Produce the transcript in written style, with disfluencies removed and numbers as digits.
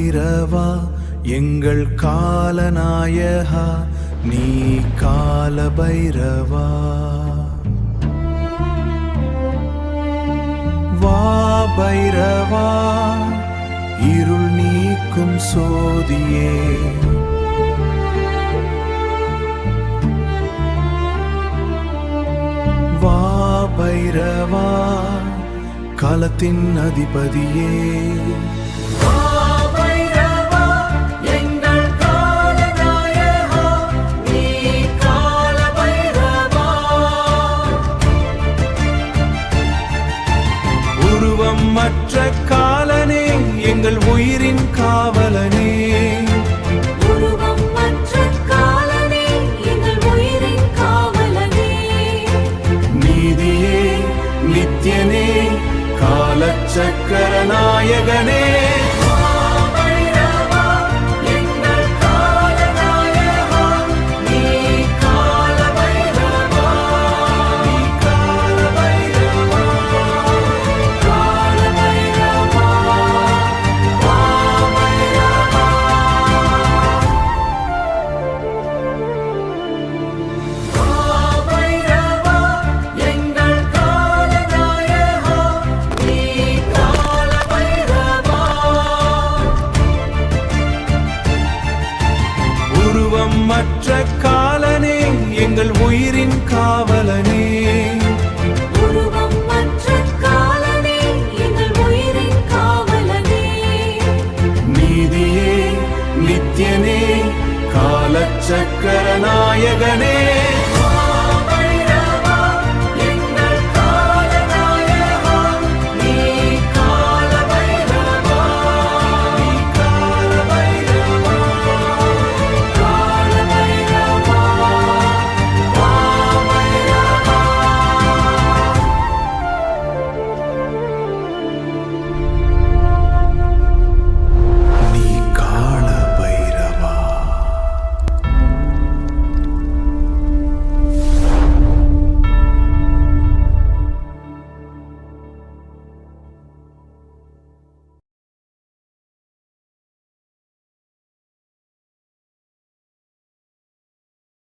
பைரவா எங்கள் காலநாயகா நீ கால பைரவா. வா பைரவா இருள் நீக்கும் சோதியே, வா பைரவா காலத்தின் அதிபதியே. மற்ற காலனே எங்கள் உயிரின் காவலனே, உருவம் மற்ற காலனே எங்கள் உயிரின் காவலனே. நீதியே நித்யனே காலச்சக்கர நாயகனே.